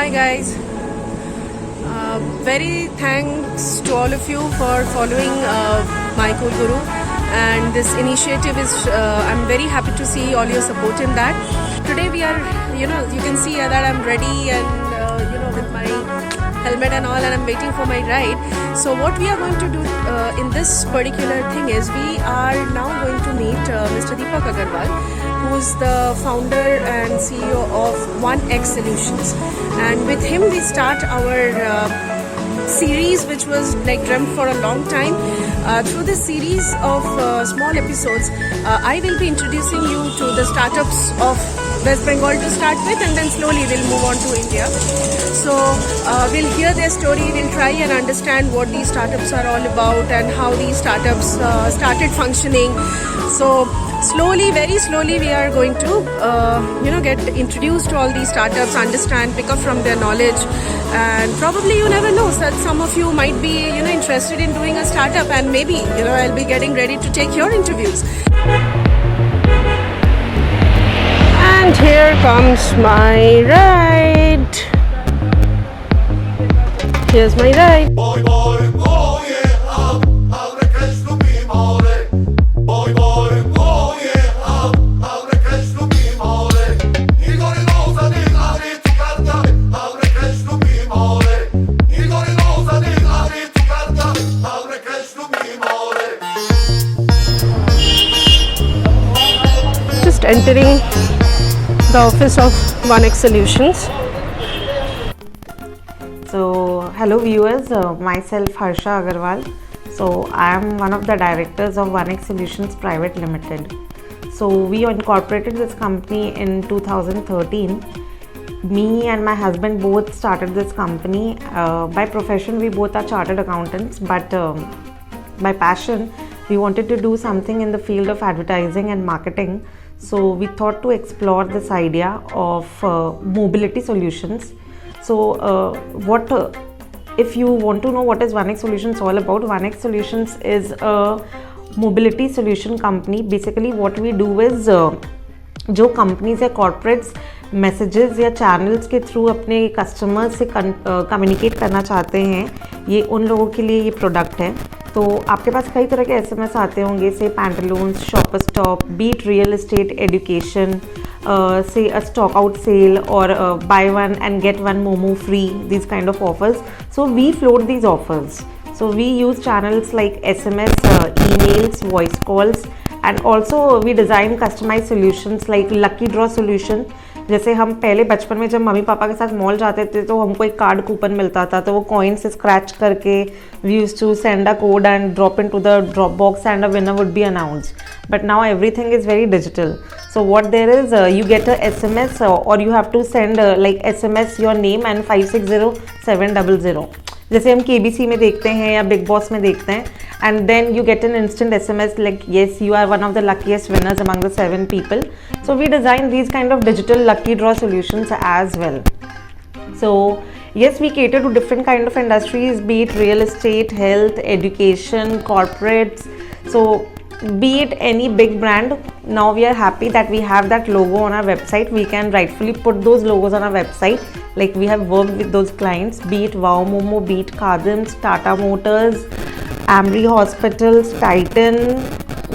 Hi guys. Very thanks to all of you for following my Cool Guru, and this initiative is I'm very happy to see all your support in that. Today we are, you can see that I'm ready and with my helmet and all, and I'm waiting for my ride. So what we are going to do in this particular thing is we are now going to meet Mr. Deepak Agarwal, who's the founder and CEO of 1X Solutions, and with him we start our series which was like dreamt for a long time. Through this series of small episodes, I will be introducing you to the startups of West Bengal to start with, and then slowly we'll move on to India. So we'll hear their story, we'll try and understand what these startups are all about and how these startups started functioning. So slowly, very slowly, we are going to get introduced to all these startups, understand, pick up from their knowledge, and probably you never know that some of you might be interested in doing a startup, and maybe I'll be getting ready to take your interviews. And here comes my ride. Here's my ride. Boy, boy, oh yeah, how the cash to be more. Boy, boy, oh yeah, how the cash to be more. Igor Rosa di Ari tu carta, how the cash to be more. Igor Rosa di Ari tu carta, how the cash to be more. Just entering the office of 1X Solutions. So, hello viewers, myself Harsha Agarwal. So, I am one of the directors of 1X Solutions Private Limited. So, we incorporated this company in 2013. Me and my husband both started this company. By profession, we both are chartered accountants, but by passion, we wanted to do something in the field of advertising and marketing. So, we thought to explore this idea of mobility solutions. So, if you want to know what is 1X Solutions all about, 1X Solutions is a mobility solution company. Basically, what we do is जो companies या corporates messages या channels के through अपने customers से communicate करना चाहते हैं, ये उन लोगों के लिए ये product है. तो आपके पास कई तरह के SMS आते होंगे, से Pantaloons, Shopper Stop, be it real estate, education, say a stock out sale or buy one and get one momo free, these kind of offers. So we float these offers. So we use channels like SMS, emails, voice calls, and also we design customized solutions like lucky draw solution. जैसे हम पहले बचपन में जब mummy papa के साथ mall जाते थे तो हमको एक कार्ड कूपन मिलता था, तो वो कॉइन से स्क्रैच करके we used to send a code and drop into the drop box and a winner would be announced. But now everything is very digital. So what there is, you get a SMS or you have to send like SMS your name and 560700. जैसे हम KBC में देखते हैं या big boss में देखते हैं, and then you get an instant SMS like yes, you are one of the luckiest winners among the 7 people. So we design these kind of digital lucky draw solutions as well. So yes, we cater to different kind of industries, be it real estate, health, education, corporates. So be it any big brand, now we are happy that we have that logo on our website. We can rightfully put those logos on our website. Like we have worked with those clients, be it Wow Momo, be it Khadim's, Tata Motors, Amri Hospitals, Titan,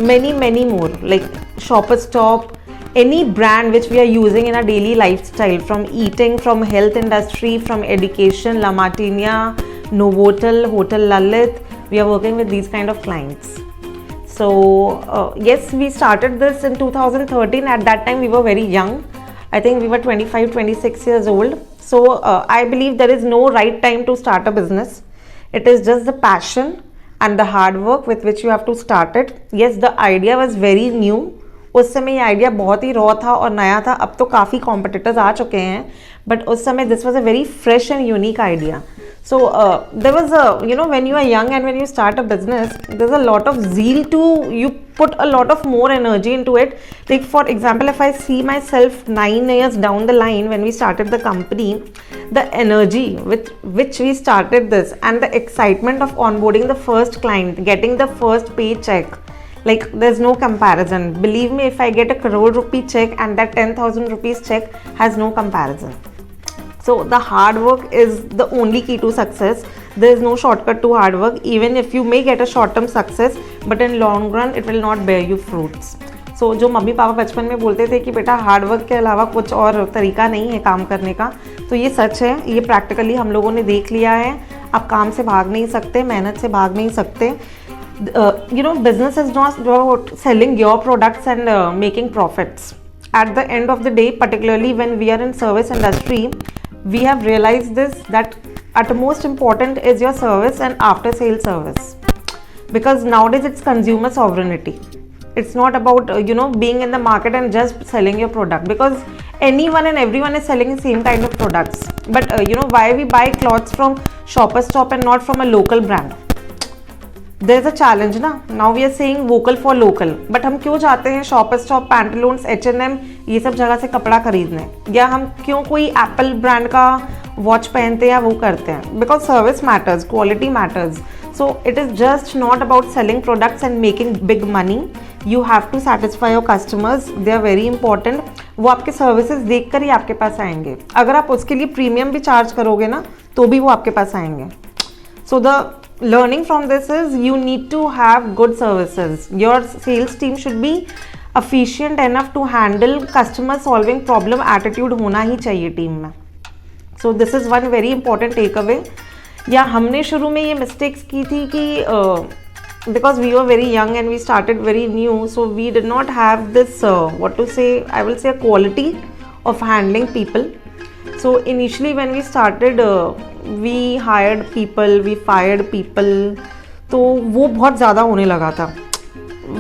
many more, like Shopper Stop, any brand which we are using in our daily lifestyle, from eating, from health industry, from education, La Martinia, Novotel, Hotel Lalit. We are working with these kind of clients. So yes, we started this in 2013. At that time we were very young. I think we were 25-26 years old. So I believe there is no right time to start a business. It is just the passion and the hard work with which you have to start it. Yes, the idea was very new. उस समय ये idea बहुत ही raw था और नया था. अब तो काफ़ी कॉम्पिटिटर्स आ चुके हैं, बट उस समय this was a very fresh and unique idea. So there was when you are young and when you start a business, there's a lot of zeal you put a lot of more energy into it. Like for example, if I see myself 9 years down the line when we started the company, the energy with which we started this and the excitement of onboarding the first client, getting the first paycheck, like there's no comparison. Believe me, if I get a crore rupee check and that 10,000 rupees check has no comparison. So the hard work is the only key to success. There is no shortcut to hard work. Even if you may get a short-term success, but in long run it will not bear you fruits. So जो mummy papa बचपन में बोलते थे कि बेटा hard work के अलावा कुछ और तरीका नहीं है काम करने का, तो ये सच है. ये प्रैक्टिकली हम लोगों ने देख लिया है. आप काम से भाग नहीं सकते, मेहनत से भाग नहीं सकते. Business is not about selling your products and making profits. At the end of the day, particularly when we are in service industry, we have realized this, that at most important is your service and after sale service, because nowadays it's consumer sovereignty. It's not about being in the market and just selling your product, because anyone and everyone is selling the same kind of products. But why we buy clothes from Shoppers Stop and not from a local brand? There's a challenge ना. Now we are saying vocal for local, but हम क्यों जाते हैं Shoppers Stop, Pantaloons, H&M ये सब जगह से कपड़ा खरीदने, या हम क्यों कोई एप्पल ब्रांड का वॉच पहनते हैं या वो करते हैं? Because service matters, quality matters. So it is just not about selling products and making big money. You have to satisfy your customers, they are very important. वो आपके सर्विसेज देख कर ही आपके पास आएंगे. अगर आप उसके लिए प्रीमियम भी चार्ज करोगे ना, तो भी वो आपके पास आएंगे. So the learning from this is you need to have good services. Your sales team should be efficient enough to handle customer solving problem. attitude होना ही चाहिए टीम में. So this is one very important takeaway. या हमने शुरू में ये mistakes की थी कि because we were very young and we started very new, so we did not have this what to say, I will say, a quality of handling people. So initially when we started we hired people, we fired people, तो वो बहुत ज़्यादा होने लगा था.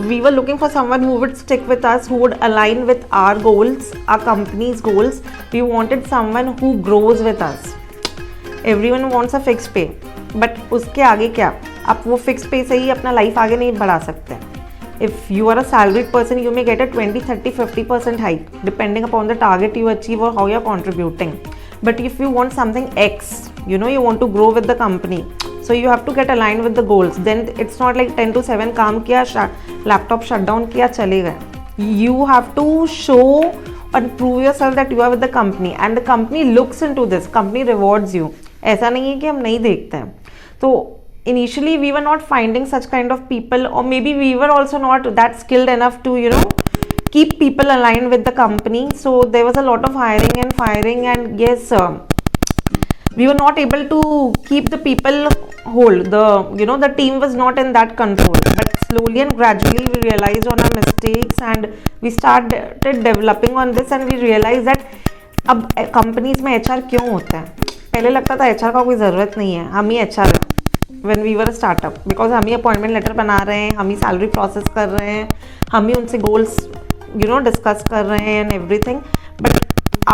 We were looking for someone who would stick with us, who would align with our goals, our company's goals. We wanted someone who grows with us. Everyone wants a fixed pay, but उसके आगे क्या? आप वो fixed pay से ही अपना life आगे नहीं बढ़ा सकते. If you are a salaried person, you may get a 20, 30, 50% hike depending upon the target you achieve or how you are contributing. But if you want something X, you want to grow with the company, so you have to get aligned with the goals. Then it's not like 10 to 7 काम किया, laptop shut down किया, चले गए. You have to show and prove yourself that you are with the company, and the company looks into this. Company rewards you. ऐसा नहीं है कि हम नहीं देखते हैं. तो initially we were not finding such kind of people, or maybe we were also not that skilled enough to keep people aligned with the company. So there was a lot of hiring and firing, and yes, we were not able to keep the people whole. The team was not in that control. But slowly and gradually we realized on our mistakes, and we started developing on this, and we realized that अब companies में HR क्यों होता है? पहले लगता था HR का कोई ज़रूरत नहीं है, हम ही HR है. When we were a startup, because हम ही अपॉइंटमेंट लेटर बना रहे हैं, हम ही सैलरी प्रोसेस कर रहे हैं, हम ही उनसे गोल्स डिस्कस कर रहे हैं and everything. But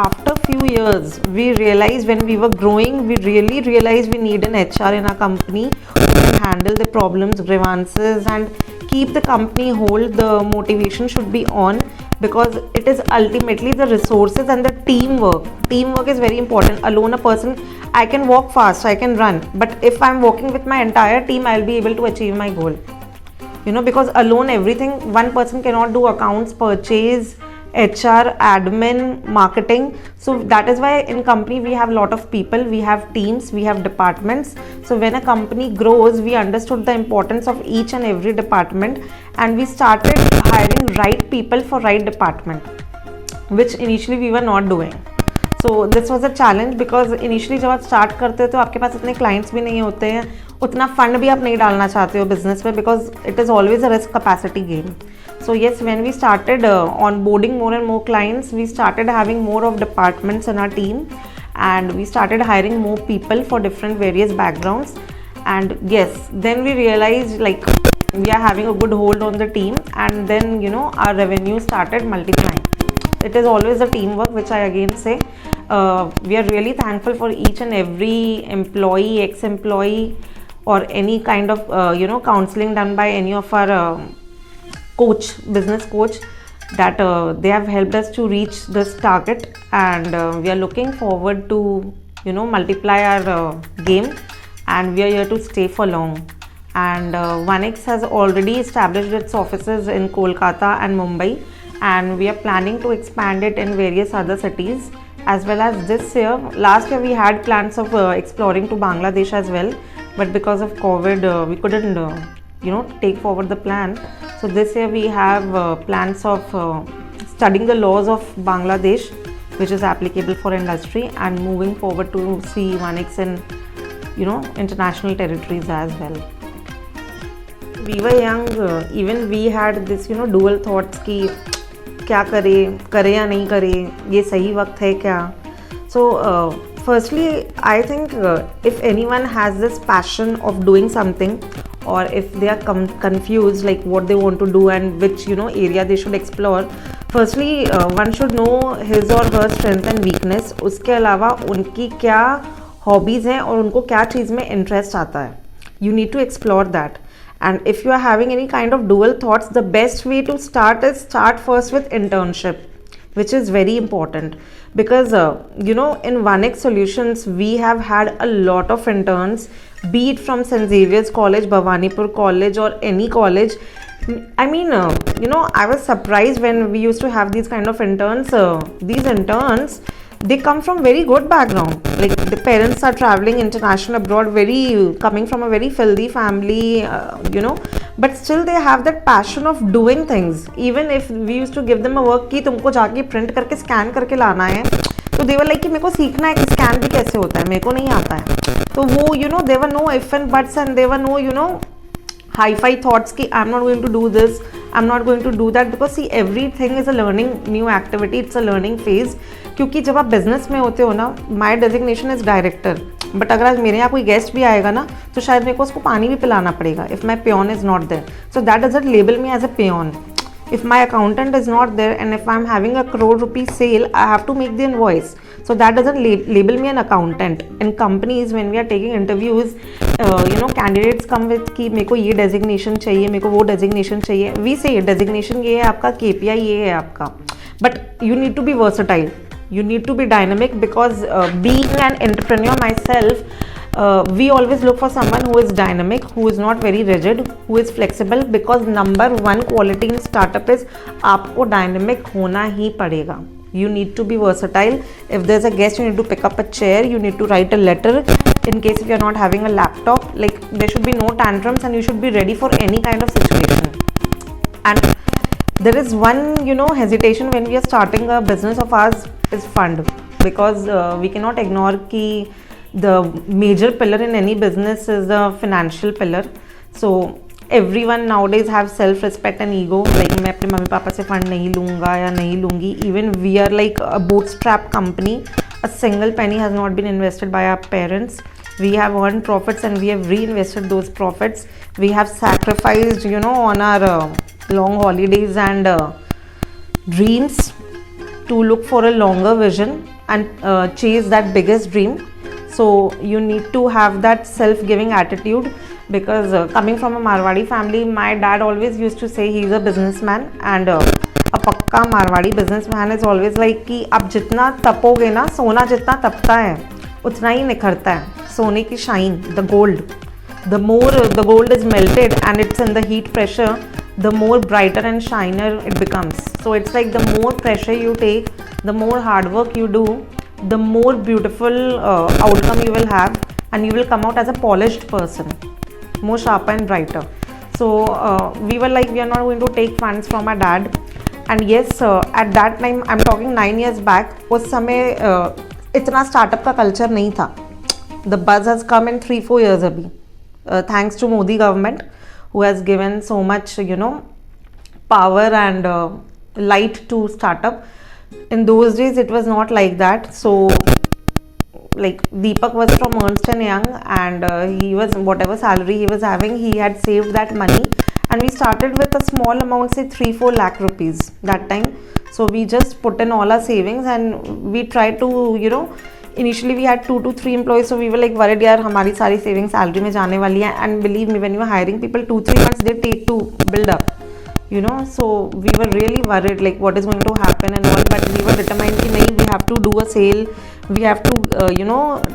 after few years we realized, when we were growing, we really realized we need an HR in our company who can handle the problems, grievances, and keep the company whole. The motivation should be on, because it is ultimately the resources and the teamwork. Teamwork is very important. Alone a person, I can walk fast, I can run, but if I'm working with my entire team, I'll be able to achieve my goal. Because alone everything, one person cannot do accounts, purchase, HR, admin, marketing. So that is why in company we have a lot of people, we have teams, we have departments. So when a company grows, we understood the importance of each and every department, and we started hiring right people for right department, which initially we were not doing. So this was a challenge, because initially जब आप start करते हो तो आपके पास इतने clients भी नहीं होते हैं, उतना फंड भी आप नहीं डालना चाहते हो बिजनेस में, because it is always a risk capacity game. So yes, when we started onboarding more and more clients, we started having more of departments in our team, and we started hiring more people for different various backgrounds. And yes, then we realized like we are having a good hold on the team, and then our revenue started multiplying. It is always a teamwork, which I again say. We are really thankful for each and every employee, ex-employee, or any kind of counseling done by any of our business coach, that they have helped us to reach this target, and we are looking forward to multiply our game, and we are here to stay for long. And OneX has already established its offices in Kolkata and Mumbai, and we are planning to expand it in various other cities. as well as this year. Last year we had plans of exploring to Bangladesh as well, but because of COVID we couldn't take forward the plan. So this year we have plans of studying the laws of Bangladesh, which is applicable for industry, and moving forward to see Onex in international territories as well. We were young, even we had this dual thoughts कि क्या करे या नहीं करे, ये सही वक्त है क्या. So firstly I think if anyone has this passion of doing something, or if they are confused like what they want to do and which area they should explore, firstly one should know his or her strength and weakness. उसके अलावा उनकी क्या hobbies हैं और उनको क्या चीज़ में interest आता है. You need to explore that. And if you are having any kind of dual thoughts, the best way to start is start first with internship, which is very important, because in Onex Solutions we have had a lot of interns, be it from St. Xavier's College, Bhawanipur College, or any college. I mean, I was surprised when we used to have these kind of interns. These interns, they come from very good background, like the parents are traveling international abroad, coming from a very filthy family, but still they have that passion of doing things. Even if we used to give them a work कि तुमको जाके print करके scan करके लाना है, तो they were like कि मेरे को सीखना है कि scan भी कैसे होता है, मेरे को नहीं आता है. तो वो there were no if and buts, and there were no hi-fi thoughts कि I'm not going to do this, I'm not going to do that, because see everything is a learning new activity, it's a learning phase. क्योंकि जब आप business में होते हो ना, माई designation is director, but अगर आज मेरे यहाँ कोई गेस्ट भी आएगा ना, तो शायद मेरे को उसको पानी भी पिलाना पड़ेगा if my pen is not there. So that doesn't label me as a pen. If my accountant is not there, and if I'm having a crore rupee sale, I have to make the invoice. So that doesn't label me an accountant. In companies, when we are taking interviews, candidates come with कि मेरे को ये designation चाहिए, मेरे को वो designation चाहिए. We say designation ये है आपका, KPI ये है आपका. But you need to be versatile. You need to be dynamic, because being an entrepreneur myself, we always look for someone who is dynamic, who is not very rigid, who is flexible, because number one quality in startup is आपको dynamic होना ही पड़ेगा. You need to be versatile. If there's a guest, you need to pick up a chair, you need to write a letter. In case if you're not having a laptop, like there should be no tantrums, and you should be ready for any kind of situation. And there is one hesitation when we are starting a business of ours is fund, because we cannot ignore कि the major pillar in any business is the financial pillar. So everyone nowadays have self respect and ego, like मैं अपने mummy papa से fund नहीं लूँगा या नहीं लूँगी. Even we are like a bootstrap company. A single penny has not been invested by our parents. We have earned profits and we have reinvested those profits. We have sacrificed on our long holidays and dreams to look for a longer vision and chase that biggest dream. So you need to have that self-giving attitude, because coming from a Marwadi family, my dad always used to say he's a businessman, and a पक्का Marwadi businessman is always like कि आप जितना तपोगे ना, सोना जितना तपता है उतना ही निखरता है. सोने की shine, the gold, the more the gold is melted and it's in the heat pressure, the more brighter and shiner it becomes. So it's like the more pressure you take, the more hard work you do, the more beautiful outcome you will have, and you will come out as a polished person, more sharper and brighter. So we were like, we are not going to take funds from our dad. And yes, at that time, I'm talking 9 years back, उस समय इतना startup का culture नहीं था. The buzz has come in 3-4 years अभी, thanks to Modi government, who has given so much power and light to startup. In those days it was not like that. So like Deepak was from Ernst & Young, and he was, whatever salary he was having, he had saved that money, and we started with a small amount, say 3-4 lakh rupees that time. So we just put in all our savings and we tried to initially we had 2 to 3 employees, so we were like worried यार हमारी सारी savings salary में जाने वाली है. And believe me, when you are hiring people, 2-3 months they take to build up, so we were really worried like what is going to happen and all. But we were determined कि नहीं, we have to do a sale, we have to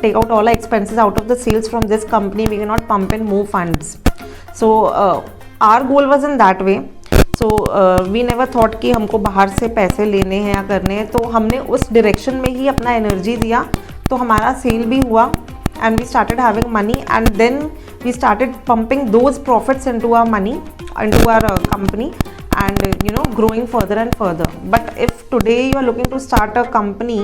take out all our expenses out of the sales from this company, we cannot pump in more funds. So our goal was in that way. So we never thought कि हमको बाहर से पैसे लेने हैं या करने हैं, तो हमने उस डायरेक्शन में ही अपना एनर्जी दिया, तो हमारा सेल भी हुआ and we started having money, and then we started pumping those profits into our money, into our company, and growing further and further. But if today you are looking to start a company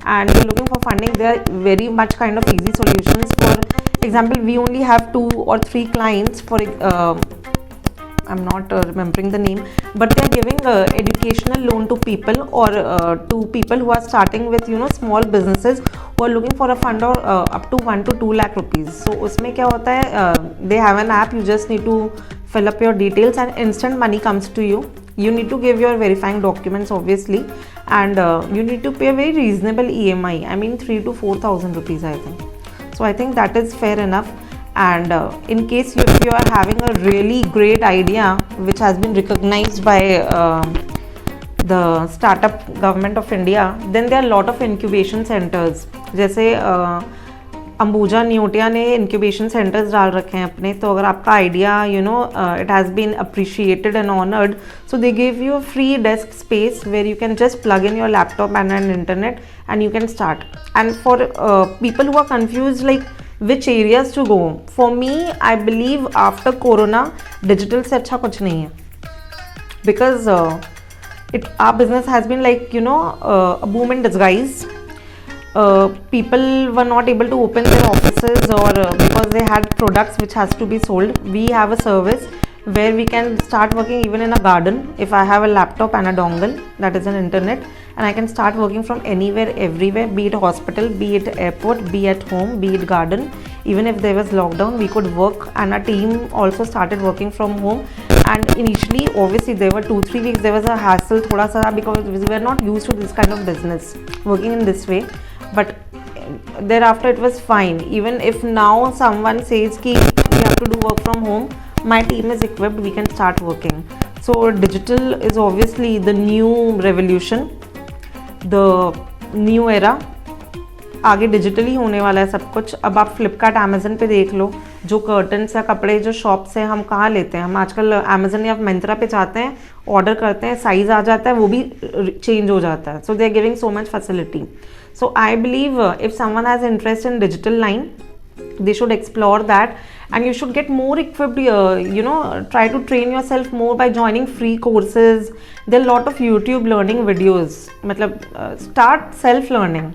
and you're looking for funding, there are very much kind of easy solutions. For example, we only have 2 or 3 clients for I'm not remembering the name, but they are giving educational loan to people, or to people who are starting with small businesses who are looking for a fund or up to 1 to 2 lakh rupees. So उसमें क्या होता है, they have an app, you just need to fill up your details and instant money comes to you. You need to give your verifying documents obviously, and you need to pay a very reasonable EMI. I mean 3 to 4,000 rupees I think. So I think that is fair enough. And in case if you are having a really great idea which has been recognized by the startup government of India, then there are a lot of incubation centers. जैसे अंबुजा नियोटिया ने incubation centres डाल रखे हैं अपने, तो अगर आपका idea it has been appreciated and honoured, so they give you a free desk space where you can just plug in your laptop and an internet and you can start. And for people who are confuse like which areas to go, for me I believe after corona digital से अच्छा कुछ नहीं है, because our business has been like a boom in disguise. People were not able to open their offices, or because they had products which has to be sold. We have a service where we can start working even in a garden. If I have a laptop and a dongle, that is an internet, and I can start working from anywhere, everywhere, be it hospital, be it airport, be at home, be it garden. Even if there was lockdown, we could work, and our team also started working from home. And initially obviously there were 2-3 weeks there was a hassle thoda sa, because we were not used to this kind of business working in this way, but thereafter it was fine. Even if now someone says ki we have to do work from home, my team is equipped, we can start working. So digital is obviously the new revolution, the new era. आगे digitally होने वाला है सब कुछ. अब आप Flipkart Amazon पे देख लो, जो कर्टन्स या कपड़े जो शॉप से हम कहाँ लेते हैं, हम आजकल अमेजन या मिंत्रा पे जाते हैं, ऑर्डर करते हैं, साइज आ जाता है, वो भी चेंज हो जाता है. So they are giving so much facility. So I believe if someone has interest in digital line, they should explore that, and you should get more equipped, try to train yourself more by joining free courses. There are a lot of YouTube learning videos. Start self learning.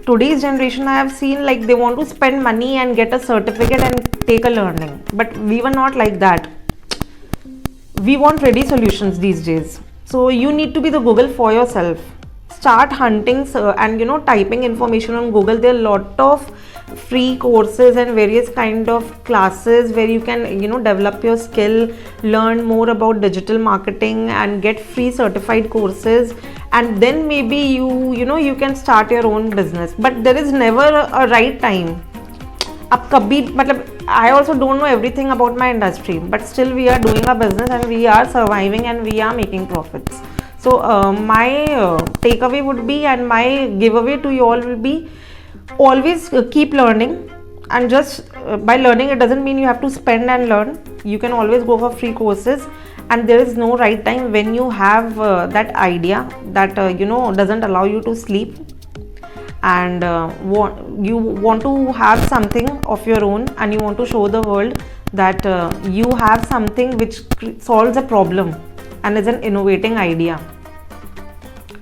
Today's generation, I have seen, like, they want to spend money and get a certificate and take a learning, but we were not like that. We want ready solutions these days. So you need to be the Google for yourself. Start hunting and typing information on Google. There are a lot of free courses and various kind of classes where you can develop your skill, learn more about digital marketing, and get free certified courses, and then maybe you can start your own business. But there is never a right time. अब कभी I also don't know everything about my industry, but still we are doing our business and we are surviving and we are making profits. So my takeaway would be, and my giveaway to you all will be, always keep learning. And just by learning, it doesn't mean you have to spend and learn. You can always go for free courses, and there is no right time. When you have that idea that doesn't allow you to sleep, and you want to have something of your own, and you want to show the world that you have something which solves a problem and is an innovating idea,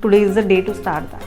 today is the day to start that.